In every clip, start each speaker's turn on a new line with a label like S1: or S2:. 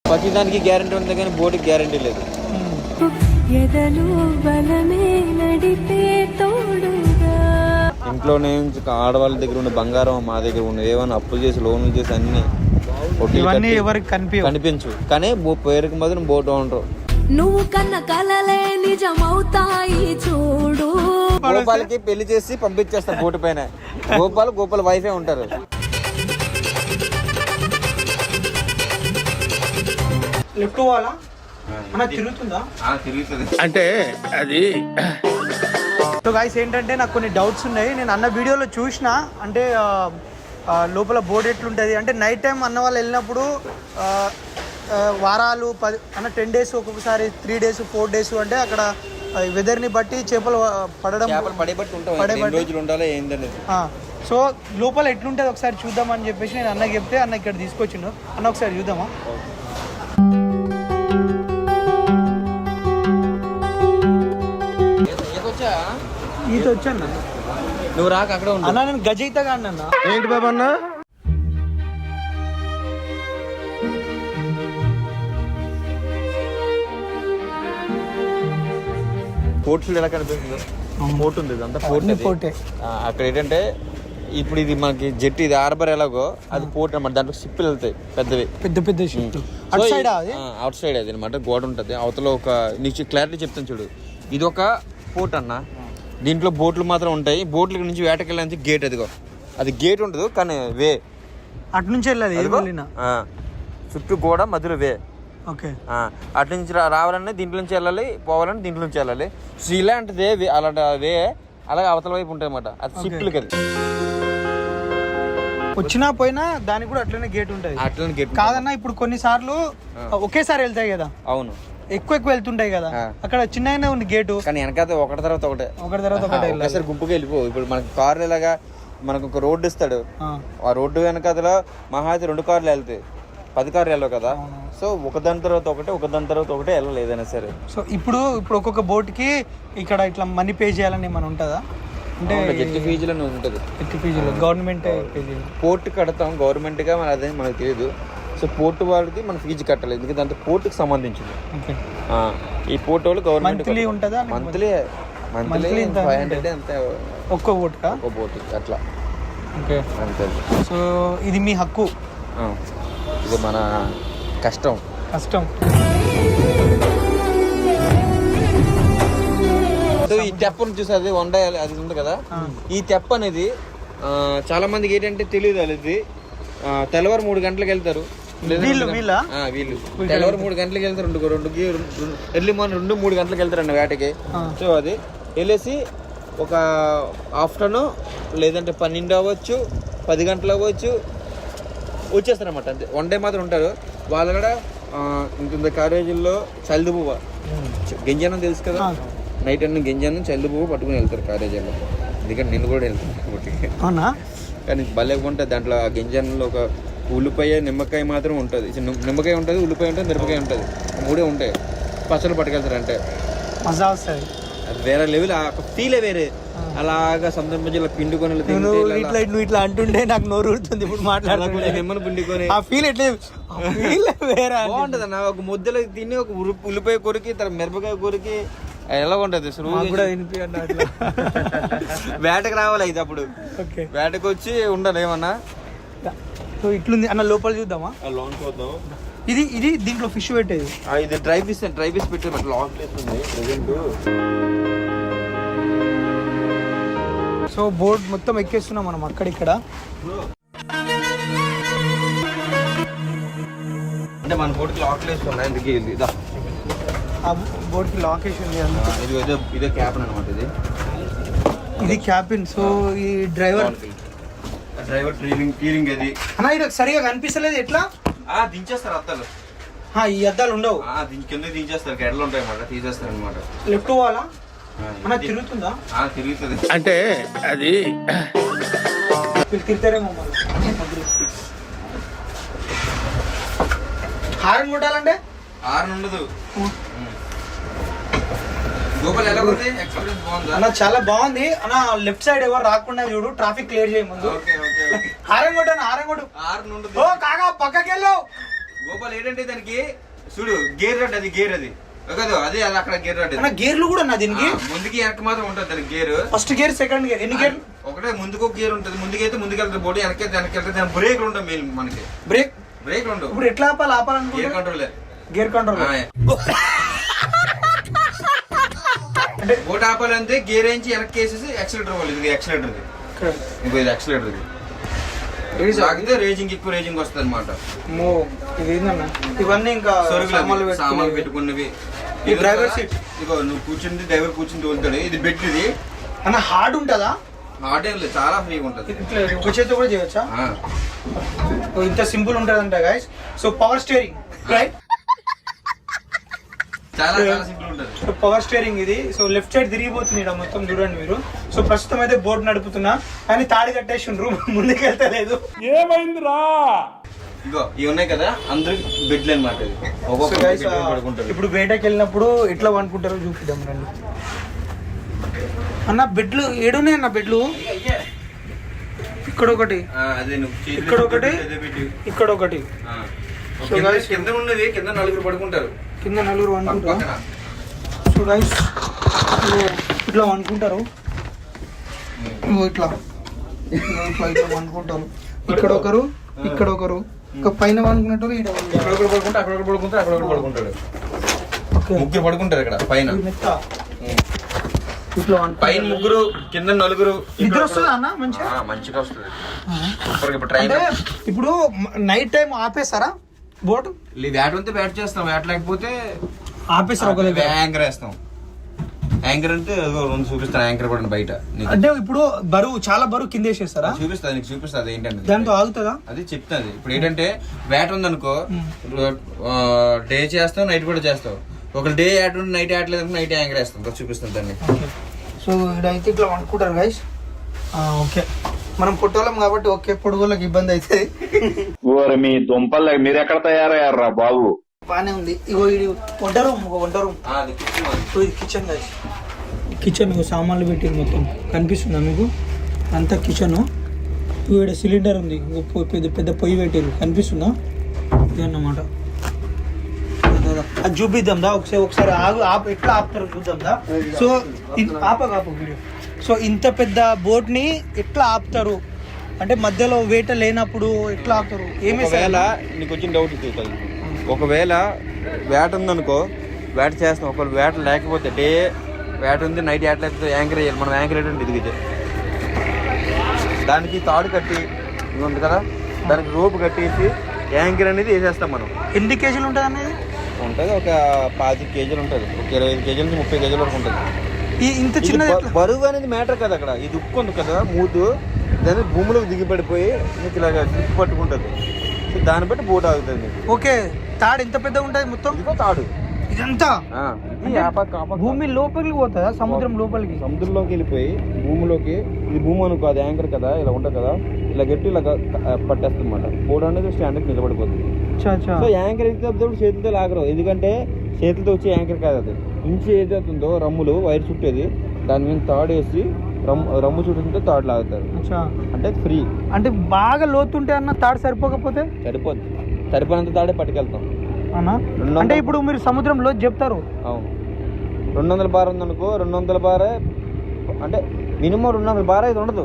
S1: ప్రతిదానికి గ్యారంటీ ఉంది కానీ బోటుకి గ్యారంటీ లేదు. ఇంట్లోనే ఆడవాళ్ళ దగ్గర ఉన్న బంగారం మా దగ్గర ఉన్నది, ఏమైనా అప్పులు చేసి లోన్లు చేసి అన్ని
S2: ఎవరికి
S1: కనిపించు, కానీ పేరుకి మాత్రం బోట్ ఉండరు.
S3: నువ్వు కన్న కలలే నిజమవుతాయి చూడు.
S1: గోపాలకి పెళ్లి చేసి పంపించేస్తారు బోటు పైన. గోపాల వైఫే ఉంటారు.
S2: లెఫ్ట్ పోవాలా తిరుగుతుందా?
S1: తిరుగుతుంది
S4: అంటే అది.
S2: సో గైస్ ఏంటంటే నాకు కొన్ని డౌట్స్ ఉన్నాయి. నేను అన్న వీడియోలో చూసిన, అంటే లోపల బోర్డు ఎట్లుంటుంది అంటే నైట్ టైం అన్న వాళ్ళు వెళ్ళినప్పుడు వారాలు 10 days, ఒక్కొక్కసారి 3 days 4 days అంటే అక్కడ వెదర్ని బట్టి చేపలు పడడం సో లోపల ఎట్లుంటుంది ఒకసారి చూద్దామని చెప్పేసి నేను అన్నకి చెప్తే అన్న ఇక్కడ తీసుకొచ్చిండు. అన్న ఒకసారి చూద్దామా? ఈత వచ్చాను
S1: నువ్వు రాక అక్కడ
S2: అన్న. నేను గజ ఈతగా అన్న.
S4: ఏంటి బాబా అన్న?
S1: పోర్ట్స్ ఎలా కనిపిస్తుందో పోర్ట్ ఉంది, అంతా
S2: పోర్టే.
S1: అక్కడ ఏంటంటే ఇప్పుడు ఇది మనకి జెట్, ఇది హార్బర్ ఎలాగో అది పోర్ట్ అన్నమాట. దాంట్లో షిప్పులు వెళ్తాయి పెద్దవి,
S2: పెద్ద షిప్.
S1: అవుట్ సైడ్ అది అనమాట, గోడ ఉంటుంది అవతల. ఒక నీకు క్లారిటీ చెప్తాను చూడు, ఇది ఒక పోర్ట్ అన్న. దీంట్లో బోట్లు మాత్రం ఉంటాయి. బోట్ల నుంచి వేటకెళ్ళడానికి గేట్, అదిగో అది గేట్ ఉంటుంది కానీ వే
S2: అటు నుంచి వెళ్ళాలి,
S1: చుట్టూ గోడ మధ్యలో వే.
S2: ఓకే,
S1: అటు నుంచి రావాలన్నా దీంట్లో నుంచి వెళ్ళాలి, పోవాలని దీంట్లో నుంచి వెళ్ళాలి. సో ఇలాంటిదే అలాంటి వే అలాగే అవతల వైపు ఉంటాయి అన్నమాట. అది షిప్లకి అది
S2: వచ్చినా పోయినా దానికి కూడా అట్లనే గేట్ ఉంటుంది.
S1: అట్లనే గేట్
S2: కాదన్నా. ఇప్పుడు కొన్నిసార్లు ఒకేసారి వెళ్తాయి కదా.
S1: అవును,
S2: ఎక్కువ వెళ్తుంటాయి కదా. అక్కడ చిన్నగానే ఉంది గేటు,
S1: కానీ వెనకాల ఒకటి తర్వాత ఒకటే గుంపుకి వెళ్ళిపో. ఇప్పుడు మనకి కార్లు ఇలాగా మనకు ఒక రోడ్డు ఇస్తాడు, ఆ రోడ్డు వెనకాల మహా అయితే 2 కార్లు వెళ్తాయి, 10 కార్లు వెళ్ళవు కదా. సో ఒకదాని తర్వాత ఒకటే వెళ్ళాలి ఏదైనా సరే.
S2: సో ఇప్పుడు ఒక్కొక్క బోట్ కి ఇక్కడ ఇట్లా మనీ పే చేయాలని ఏమైనా ఉంటుందా? అంటే
S1: జెట్ ఫీజులు ఉంటుంది.
S2: గవర్నమెంట్
S1: పోర్ట్ కడతాం గవర్నమెంట్ గా, మన అదే మనకు తెలియదు. సో పోర్టు వాళ్ళకి మనం ఫీజు కట్టాలి, ఎందుకంటే దాంట్లో పోర్టుకి సంబంధించింది. ఈ పోర్ట్ వాళ్ళు గవర్నమెంట్
S2: ఉంటుందా?
S1: మంత్లీ 500 అంతే
S2: ఒక్క బోట్
S1: అట్లా.
S2: అంతే. సో ఇది మీ హక్కు,
S1: ఇది మన కష్టం. ఈ తెప్పను చూసేది వండాలి అది ఉంది కదా. ఈ తెప్ప అనేది చాలా మందికి ఏంటంటే తెలియదు. అది తెల్లవారు 3 గంటలకు వెళ్తారు. వీళ్ళు తెల్లవారు 3 గంటలకు వెళ్తారు, ఎర్లీ మార్నింగ్ 2-3 గంటలకు వెళ్తారండి వేటకి. సో అది వెళ్ళేసి ఒక ఆఫ్టర్నూన్ లేదంటే 12 అవ్వచ్చు, 10 గంటలు అవ్వచ్చు, వచ్చేస్తారు అన్నమాట. అంతే, 1 డే మాత్రం ఉంటారు. వాళ్ళు కూడా ఇంత కాలేజీల్లో చల్లిపువ్వ గింజనం తెలుసు కదా, నైట్ అన్న గింజనం చల్లిపువ్వ పట్టుకుని వెళ్తారు కాలేజీల్లో. ఎందుకంటే నేను కూడా వెళ్తాను కానీ భలే ఉంటుంది. దాంట్లో ఆ గింజనంలో ఒక ఉల్లిపాయ, నిమ్మకాయ మాత్రం ఉంటుంది. నిమ్మకాయ ఉంటుంది, ఉల్లిపాయ ఉంటుంది, మిరపకాయ ఉంటుంది, 3 ఉంటాయి. పచ్చళ్ళు పట్టుకెళ్తారు. అంటే
S2: మజా వస్తుంది,
S1: అది వేరే లెవెల్, ఆ ఫీలే వేరే. అలాగా సొంత మధ్యలో పిండుకొని
S2: నువ్వు ఇట్లా అంటుండే నాకు నోరు ఊరుతుంది. ఇప్పుడు మాట్లాడుతుంటే
S1: నిమ్మను పిండుకొని
S2: ఆ ఫీల్ ఎట్లా వేరే
S1: బాగుంటది అన్న. ఒక ముద్దలో తిని ఒక ఉల్లిపాయ కొరికి, తర్వాత మిరపకాయ కొరికి ఎలా ఉంటది. వేటకు రావాలి అయితే అప్పుడు. వేటకు వచ్చి ఉండాలి ఏమన్నా.
S2: సో ఇట్లుంది అన్న, లోపల చూద్దామా?
S1: లోన్ చూద్దాం.
S2: ఇది దీంట్లో ఫిష్ పెట్టేది.
S1: ఇది డ్రై ఫిష్ పెట్టి లాంగ్ ప్లేస్ ఉంది ప్రెజెంట్.
S2: సో బోర్డ్ మొత్తం ఎక్కేస్తున్నాం మనం అక్కడిక్కడ.
S1: అంటే మన బోర్డుకి లాక్ ప్లేస్ ఉన్నాయి, అందుకే
S2: ఆ బోర్డ్కి లాక్ వేసి ఉంది.
S1: ఇదే క్యాబిన్ అనమాట.
S2: ఇది క్యాబిన్. సో ఈ డ్రైవర్
S1: ట్రీలింగ్ అది
S2: అన్న ఇది సరిగా కనిపిస్తలేదు. ఎట్లా
S1: దించేస్తారు అద్దాలు?
S2: ఈ అద్దాలు ఉండవు,
S1: కింద దించేస్తారు, గడ్డలు ఉంటాయి అన్నమాట, తీసేస్తారు అనమాట.
S2: లెఫ్ట్ పోవాలా? అన్న తిరుగుతుందా?
S1: తిరుగుతుంది.
S4: అంటే అది
S2: తిరుగుతారేమో. హారన్ కొట్టాలంటే
S1: హారన్ ఉండదు.
S2: అన్న చాలా బాగుంది అన్న. లెఫ్ట్ సైడ్ ఎవరు రాకుండా చూడు, ట్రాఫిక్ క్లియర్ చేయ ముందు. హారన్ కొట్టాను, హారన్ కొట్టు. ఓ కాగా పక్కకి వెళ్ళు.
S1: గోపాల్ ఏంటంటే దానికి చూడు గేర్ రడ్, అది గేర్ అది కాదు, అదే అది అక్కడ గేర్ రడ్.
S2: గేర్లు కూడా నా దీనికి
S1: ముందుకి వెనక్కి మాత్రం ఉంటుంది దానికి gear.
S2: First gear, second gear, ఎన్ని గేర్?
S1: ఒకటే ముందుకు గేర్ ఉంటుంది, ముందుకైతే ముందుకెళ్తుంది బోడీ, వెనకైతే వెనకెళ్తే దాని బ్రేక్లు ఉంటాయి మెయిన్ మనకి. బ్రేక్లు ఉండవు.
S2: ఇప్పుడు ఎట్లా ఆపాలనుకో
S1: గేర్ కంట్రోల్. అంటే బోట్ ఆపాలంటే గేర్ వేయించి వెనక్కి వేసేసి యాక్సిలేటర్ వాళ్ళు. ఇది యాక్సిలేటర్, ఇది యాక్సిలేటర్. ఇది సాగితే రేజింగ్ ఎక్కువ రేజింగ్ వస్తుంది అనమాట.
S2: ఇవన్నీ ఇంకా
S1: సామాన్లు పెట్టుకున్నవి. డ్రైవర్ సీట్ ఇగో నువ్వు కూర్చుంది, డ్రైవర్ కూర్చుని తోలుతాడు. ఇది బెడ్, ఇది
S2: అన్న హార్డ్ ఉంటుందా?
S1: హార్డ్ ఏం లేదు, చాలా ఫ్రీగా ఉంటుంది.
S2: ఒక చేతితో కూడా చేయొచ్చా? ఇంత సింపుల్ ఉంటుందంట guys. So power steering, right?
S1: చాలా సింపుల్ ఉంటుంది.
S2: సో పవర్ స్టీరింగ్ ఇది. సో లెఫ్ట్ సైడ్ తిరిగిపోతుంది ఇక్కడ మొత్తం, చూడండి మీరు. సో ప్రస్తుతం అయితే బోట్ నడుపుతున్నా, కానీ తాడి కట్టేసిండ్రు, ముందుకు వెళ్తలేదు. ఏమైందిరా?
S1: ఇగో ఇవి ఉన్నాయి కదా, అందరూ బెడ్లు అనమాట.
S2: ఇప్పుడు వేటకి వెళ్ళినప్పుడు ఎట్లా అనుకుంటారో చూపిద్దాం రండి. అన్న బెడ్లు ఏడున్నాయి అన్న బెడ్లు. ఇక్కడ ఒకటి, ఇక్కడ ఒకటి, ఇక్కడ ఒకటి.
S1: కింద ఉన్నది, కింద నలుగురు పడుకుంటారు.
S2: కింద నలుగురు అనుకుంటారు. సో గైస్ ఇట్లా అనుకుంటారు, ఇట్లా అనుకుంటారు. ఇక్కడ ఒకరు, ఇక్కడ ఒకరు, పైన అనుకున్నట్టు ఇక్కడ
S1: ఒకరు పడుకుంటే అక్కడ పడుకుంటారు, అక్కడ పడుకుంటాడు. ముగ్గురు పడుకుంటారు ఇక్కడ పైన. పైన ముగ్గురు, కింద నలుగురు.
S2: నిద్ర వస్తుందా అన్న?
S1: మంచిగా వస్తుంది. ఇప్పుడు ట్రైన్
S2: ఇప్పుడు నైట్ టైం ఆపేస్తారా బోట్?
S1: వేట ఉంటే వేట చేస్తాం, వేట లేకపోతే
S2: ఆపేస్తారు. ఒక
S1: యాంకర్ వేస్తాం. యాంకర్ అంటే రెండు చూపిస్తాను, యాంకర్ పడిన బయట.
S2: అంటే ఇప్పుడు బరువు, చాలా బరువు కింద వేసేస్తారా?
S1: చూపిస్తుంది, నీకు చూపిస్తుంది ఏంటంటే
S2: దాంతో ఆగుతుందా?
S1: అది చెప్తాది. ఇప్పుడు ఏంటంటే వేట ఉందనుకో, డే చేస్తావు, నైట్ కూడా చేస్తావు. ఒక డే యాడ్ ఉండి నైట్ యాడ్ లేదు, నైట్ యాంకర్ వేస్తాం. చూపిస్తుంది దాన్ని.
S2: సో ఇదైతే ఇట్లా అనుకుంటారు గైస్. ఓకే, మనం పొట్టోళ్ళం కాబట్టి ఓకే, పొడుగులకు ఇబ్బంది అవుతుంది.
S5: మీ దుంపలు మీరు ఎక్కడ తయారయ్యారా బాబు?
S2: బానే ఉంది. ఇగో ఇది వంట రూమ్, ఒక వంట రూమ్. సో ఇది కిచెన్ గైస్. కిచెన్ సామాన్లు పెట్టి మొత్తం కనిపిస్తుందా మీకు? అంతా కిచెన్. ఇక్కడ సిలిండర్ ఉంది, పెద్ద పెద్ద పొయ్యి పెట్టారు, కనిపిస్తుందా? ఇది అన్నమాట. అది చూపిద్దాం దా ఒకసారి ఆగు, ఎట్లా ఆపుతారు చూద్దాం దా. సో ఆపకు వీడియో. సో ఇంత పెద్ద బోట్ ని ఎట్లా ఆపుతారు అంటే మధ్యలో వేట లేనప్పుడు ఎట్లా ఆపుతారు?
S1: ఒకవేళ నీకు వచ్చిన డౌట్ తీసుకోవాలి. ఒకవేళ వేట ఉందనుకో, వేట చేస్తాం. ఒకవేళ వేట లేకపోతే, డే వేట ఉంది, నైట్ వేట లేకపోతే యాంకర్ వేయాలి. మనం యాంకర్ ఏంటంటే ఇదిగితే దానికి తాడు కట్టి ఉంది కదా, దానికి రోపు కట్టేసి యాంకర్ అనేది వేసేస్తాం మనం.
S2: ఎన్ని కేజీలు ఉంటుంది అనేది?
S1: ఉంటుంది ఒక 25 కేజీలు ఉంటుంది. ఒక 25 కేజీల నుంచి 30 కేజీల వరకు ఉంటుంది.
S2: ఇంత చిన్న
S1: బరువు అనేది మ్యాటర్ కదా. అక్కడ ఇది ఉక్కు ఉంది కదా, మూతు, దాన్ని భూమిలోకి దిగిపడిపోయి మీకు ఇలాగ గ్రిప్ పట్టుకుంటుంది. సో దాన్ని బట్టి బోట్ ఆగుతుంది.
S2: ఓకే, తాడు ఎంత పెద్దగా ఉంటుంది మొత్తం?
S1: ఇదిగో తాడు
S2: ఇదంతా భూమి లోపలికి పోతుందా? సముద్రం లోపలికి,
S1: సముద్రంలోకి వెళ్ళిపోయి భూమిలోకి. ఇది భూమి అనుకో, అది యాంకర్ కదా, ఇలా ఉంటుంది కదా, ఇలా గట్టి ఇలా పట్టేస్తుంది అనమాట. బోట్ అనేది స్టాండ్కి నిలబడిపోతుంది. సో యాంకర్ ఎక్కినప్పుడు చేతులతో లాగరు, ఎందుకంటే చేతులతో వచ్చే యాంకర్ కాదు అది. ఇంచి ఏదవుతుందో రమ్ములు వైర్ చుట్టేది, దాని మీద తాడు వేసి రమ్ము చుట్టూ తాడు లాగుతారు. అంటే ఫ్రీ.
S2: అంటే బాగా లోతుంటే అన్న తాడు సరిపోకపోతే?
S1: సరిపోద్ది, సరిపోయినంత తాడే పట్టుకెళ్తాం.
S2: అంటే ఇప్పుడు మీరు సముద్రంలో చెప్తారు.
S1: అవును, 200 బార్ ఉందనుకో, 200 బారే అంటే మినిమం 200 బార్ అయితే ఉండదు,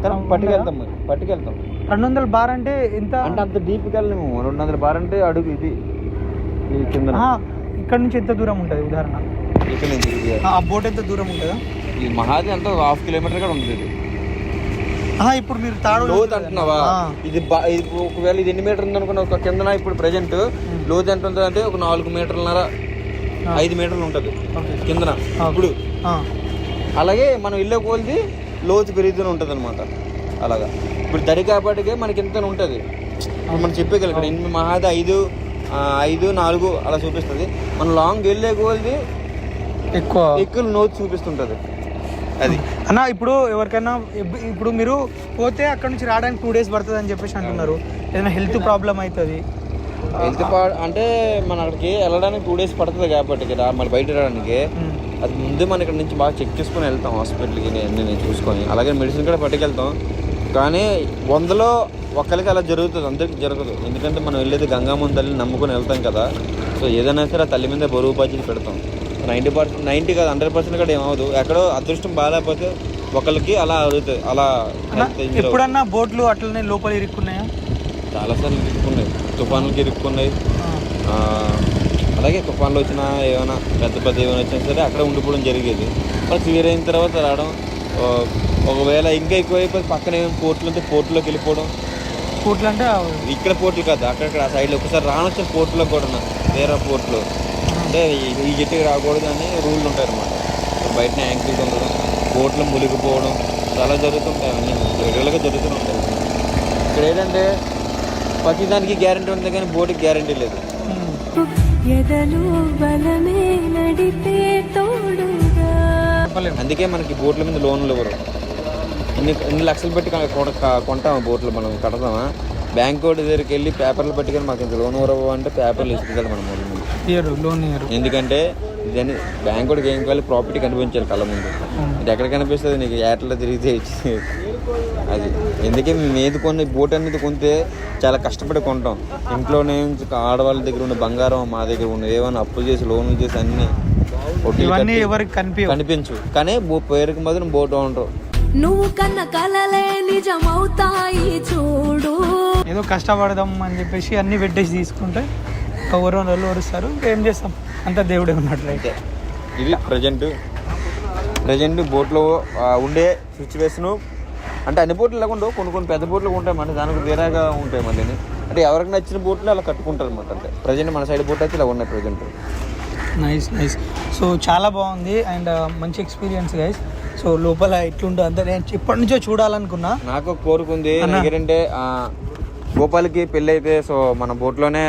S1: కానీ పట్టుకెళ్తాం.
S2: 200 బార్ అంటే ఎంత?
S1: అంటే అంత డీప్కి వెళ్ళము. 200 బార్ అంటే అడుగు ఇది కింద.
S2: ఇక్కడ నుంచి ఎంత దూరం ఉంటుంది ఉదాహరణ?
S1: ఇక్కడ నుంచి
S2: ఆ బోట్ ఎంత దూరం ఉంటుందా?
S1: ఈ మహాది ఎంత 1/2 కిలోమీటర్ కూడా ఉంటుంది.
S2: ఇప్పుడు మీరు తాడు
S1: లోతు అంటున్నావా? ఇది ఒకవేళ ఇది ఎన్ని మీటర్ ఉందనుకున్నా, ఒక కిందన ఇప్పుడు ప్రెజెంట్ లోతు ఎంత ఉంటుంది అంటే ఒక 4 మీటర్లన్నర 5 మీటర్లు ఉంటుంది కిందన ఇప్పుడు. అలాగే మనం ఇళ్ళ కోల్ది లోతు పెరుగుతూనే ఉంటుంది అనమాట. అలాగా ఇప్పుడు దరి కాబట్టికే మనకి ఎంత ఉంటుంది. మనం చెప్పేగలం ఇక్కడ ఎన్ని మహాది 5, 4 అలా చూపిస్తుంది. మనం లాంగ్ వెళ్ళే కోల్ది ఎక్కువ లోతు చూపిస్తుంటుంది. అది
S2: అన్న ఇప్పుడు ఎవరికైనా ఇప్పుడు మీరు పోతే అక్కడ నుంచి రావడానికి 2 days పడుతుంది అని చెప్పేసి అంటున్నారు. ఏదైనా హెల్త్ ప్రాబ్లం అవుతుంది?
S1: అంటే మన అక్కడికి వెళ్ళడానికి 2 days పడుతుంది కాబట్టి మళ్ళీ బయట రావడానికి. అది ముందే మనం ఇక్కడ నుంచి బాగా చెక్ చేసుకుని వెళ్తాం హాస్పిటల్కి, నేను చూసుకొని. అలాగే మెడిసిన్ కూడా పట్టుకెళ్తాం. కానీ 100లో ఒక్కరికి అలా జరుగుతుంది, అందరికి జరగదు. ఎందుకంటే మనం వెళ్ళేది గంగామ్మ తల్లిని నమ్ముకొని వెళ్తాం కదా. సో ఏదైనా సరే ఆ తల్లి మీద బరువు బాధ్యత పెడతాం. 90% కాదు 100% కూడా ఏమవుదు. ఎక్కడో అదృష్టం బాగాలేకపోతే ఒకరికి అలా అవుతుంది. అలా
S2: ఎప్పుడన్నా బోట్లు అట్లనే లోపల ఇరుక్కున్నాయా?
S1: చాలాసార్లు ఇరుక్కున్నాయి, తుఫానులకి ఇరుక్కున్నాయి. అలాగే తుఫాన్లు వచ్చినా ఏమైనా పెద్ద ఏమైనా వచ్చినా సరే అక్కడ ఉండిపోవడం జరిగేది. మరి క్లియర్ అయిన తర్వాత రావడం. ఒకవేళ ఇంకా ఎక్కువైపోయి పక్కన ఏమైనా పోర్టులు ఉంటే పోర్టులోకి వెళ్ళిపోవడం.
S2: పోర్ట్లు అంటే
S1: ఇక్కడ పోర్టులు కాదు, అక్కడక్కడ ఆ సైడ్లో ఒకసారి రానొచ్చిన పోర్టులో కూడా వేరే పోర్టులు అంటే ఈ జట్టుకి రాకూడదు అని రూల్ ఉంటాయి అన్నమాట. బయటనే యాంకిల్స్ ఉండడం, బోట్లు మునిగిపోవడం చాలా జరుగుతుంటాయి. అన్నీ రెగ్యులర్గా జరుగుతూనే ఉంటాయి. ఇక్కడ ఏంటంటే ప్రతిదానికి గ్యారంటీ ఉంది కానీ బోటుకి గ్యారంటీ లేదు. అందుకే మనకి బోట్ల మీద లోన్లు ఇవ్వరు. ఇన్ని లక్షలు పెట్టి కొంటామా బోట్లు, మనం కడతామా? బ్యాంక్ వాడి దగ్గరికి వెళ్ళి పేపర్లు పెట్టుకొని మాకు ఇంత లోన్ ఇవ్వరు అంటే పేపర్లు ఇస్తుంది మనం లోన్. ఎందుకంటే దాన్ని బ్యాంక్ వాడికి ఏం కావాలి, ప్రాపర్టీ కనిపించాలి కళ్ళ ముందు. ఇది ఎక్కడ కనిపిస్తుంది నీకు? ఏటలో తిరిగితే ఇచ్చి అది. ఎందుకే మేము ఏది కొన్ని బోట్ అనేది కొంటే చాలా కష్టపడి కొంటాం. ఇంట్లోనే ఆడవాళ్ళ దగ్గర ఉన్న బంగారం మా దగ్గర ఉన్న ఏమైనా అప్పులు చేసి లోన్లు చేసి అన్ని
S2: ఎవరికి
S1: కనిపించు. కానీ పేరుకి మాత్రం బోట్ ఉంటారు.
S3: నువ్వు కన్న కలలే నిజమవుతాయి చూడు.
S2: ఏదో కష్టపడదాం అని చెప్పేసి అన్ని పెట్టేసి తీసుకుంటే ఎవరు వస్తారు. ఏం చేస్తాం, అంతా దేవుడే ఉన్నట్లయితే.
S1: ఇది ప్రజెంట్ బోట్లో ఉండే సిచ్యువేషను. అంటే అన్ని బోట్లు లేకుండా కొన్ని పెద్ద బోట్లు ఉంటాయి, అంటే దానికి వేరేగా ఉంటాయి మళ్ళీ. అంటే ఎవరికి నచ్చిన బోట్లు అలా కట్టుకుంటారు అనమాట. అంటే ప్రజెంట్ మన సైడ్ బోట్ అయితే ఇలా ఉన్నాయి ప్రజెంట్.
S2: నైస్. సో చాలా బాగుంది అండ్ మంచి ఎక్స్పీరియన్స్ గైస్. సో లోపల ఎట్లుంటో అంతా నేను ఇప్పటి నుంచో చూడాలనుకున్నా.
S1: నాకు కోరుకుంది ఏంటంటే గోపాల్కి పెళ్ళి అయితే సో మన బోట్లోనే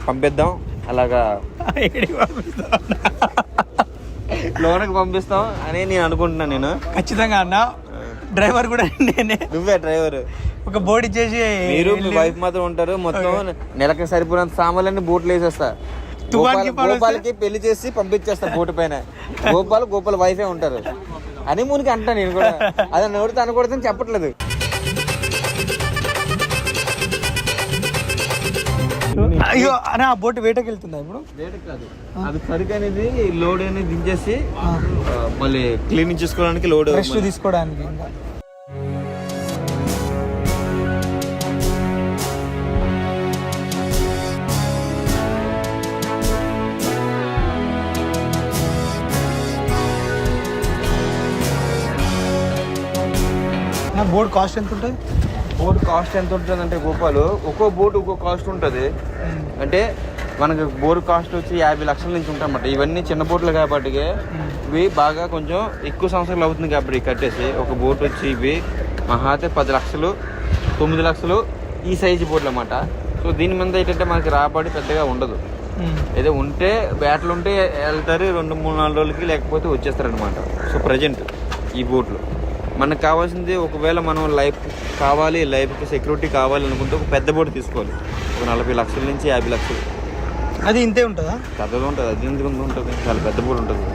S1: పంపిద్దాం. అలాగా లోనకి పంపిస్తాం అని నేను అనుకుంటున్నాను. నేను
S2: ఖచ్చితంగా అన్న. డ్రైవర్ కూడా నేనే.
S1: నువ్వే డ్రైవర్.
S2: ఒక బోట్ ఇచ్చేసి
S1: మీరు మీ వైఫ్ మాత్రం ఉంటారు. మొత్తం నెలకి సరిపోయినంత సామాన్లన్నీ బోట్లు వేసేస్తా. గోపాల్కి పెళ్లి చేసి పంపించేస్తా బోటు పైన. గోపాల్ వైఫే ఉంటారు. హనీమూన్కి అంటా నేను కూడా. అది నోడితే అనకూడదని చెప్పట్లేదు.
S2: అయ్యో అన్న ఆ బోట్ వేటకి వెళ్తుందా ఇప్పుడు?
S1: వేటకి కాదు, అది సరుకు అనేది లోడ్ అనేది దించేసి మళ్ళీ క్లీనింగ్ చేసుకోవడానికి లోడ్
S2: రెస్ట్ తీసుకోవడానికి. బోట్ కాస్ట్ ఎంత ఉంటుంది?
S1: బోట్ కాస్ట్ ఎంత ఉంటుంది అంటే గోపాలు ఒక్కో బోట్ ఒక్కో కాస్ట్ ఉంటుంది. అంటే మనకి బోట్ కాస్ట్ వచ్చి 50 లక్షల నుంచి ఉంటాయన్నమాట. ఇవన్నీ చిన్న బోట్లు కాబట్టి ఇవి బాగా కొంచెం ఎక్కువ సంవత్సరాలు అవుతుంది కాబట్టి కట్టేసి ఒక బోట్ వచ్చి ఇవి మహాతే 10 లక్షలు 9 లక్షలు ఈ సైజు బోట్లు అన్నమాట. సో దీని మీద ఏంటంటే మనకి రాబడి పెద్దగా ఉండదు. ఏదో ఉంటే బ్యాట్లు ఉంటే వెళ్తారు 2-3-4 రోజులకి, లేకపోతే వచ్చేస్తారనమాట. సో ప్రజెంట్ ఈ బోట్లు మనకు కావాల్సింది ఒకవేళ మనం లైఫ్ కావాలి, లైఫ్కి సెక్యూరిటీ కావాలి అనుకుంటే ఒక పెద్ద బోట్ తీసుకోవాలి. ఒక 40 లక్షల నుంచి 50 లక్షలు.
S2: అది ఇంతే ఉంటుందా?
S1: పెద్దగా ఉంటుంది. అది ఎందుకు ఉంటుంది, చాలా పెద్ద బోట్ ఉంటుంది.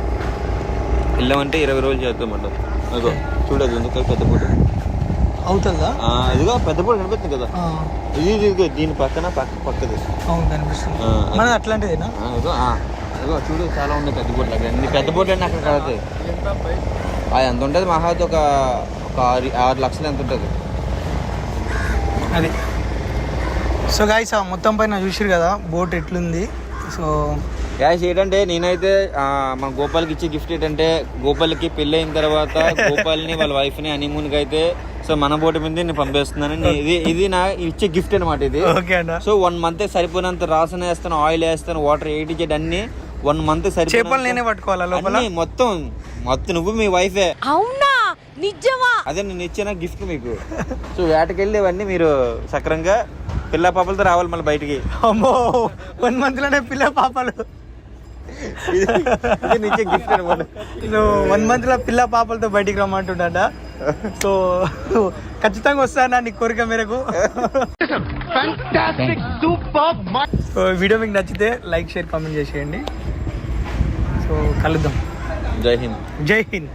S1: వెళ్ళామంటే 20 రోజులు చేద్దామంట. అదో చూడదు ఎందుకు పెద్ద బోట్
S2: అవుతుందా?
S1: ఇదిగో పెద్ద బోట్ కనిపిస్తుంది కదా, ఇది దీని పక్కన పక్కది.
S2: అవును కనిపిస్తుంది. అట్లాంటిదేనా?
S1: ఇదిగో చూడు చాలా ఉన్నాయి పెద్ద బోట్లు. అక్కడ అన్ని పెద్ద బోట్లు అన్నీ అక్కడ కడతాయి. అది ఎంత ఉంటుంది మహాత్ ఒక 6 లక్షలు ఎంత ఉంటుంది
S2: అది. సో గాయ్స్ మొత్తం పైన చూసిరు కదా బోట్ ఎట్లుంది. సో
S1: గ్యాస్ ఏంటంటే నేనైతే మన గోపాల్కి ఇచ్చే గిఫ్ట్ ఏంటంటే గోపాల్కి పెళ్ళి అయిన తర్వాత గోపాల్ని వాళ్ళ వైఫ్ని హనీమూన్కి అయితే సో మన బోటు మీద నేను పంపిస్తున్నాను. ఇది నా ఇచ్చే గిఫ్ట్ అనమాట ఇది. సో 1 మంత్ సరిపోయినంత రాసన వేస్తాను, ఆయిల్ వేస్తాను, వాటర్ ఏటి అన్ని 1 మంత్ సరిపోయి
S2: చేపలు నేనే పట్టుకోవాలా లోపల
S1: మొత్తం నువ్వు మీ వైఫే.
S3: అవునా నిజమా?
S1: అదే నేను ఇచ్చిన గిఫ్ట్ మీకు. సో వేటకెళ్ళేవన్నీ మీరు సక్రంగా పిల్ల పాపలతో రావాలి మళ్ళీ బయటికి.
S2: అమ్మో 1 month లోనే పిల్ల పాపలు.
S1: ఇచ్చే గిఫ్ట్ అనమాట.
S2: 1 month లో పిల్ల పాపలతో బయటికి రమ్మంటున్నాడ. సో ఖచ్చితంగా వస్తానా నీ కోరిక మేరకు. సో వీడియో మీకు నచ్చితే లైక్ షేర్ కామెంట్ చేసేయండి. సో కలుద్దాం.
S1: జై హింద్.
S2: జై హింద్.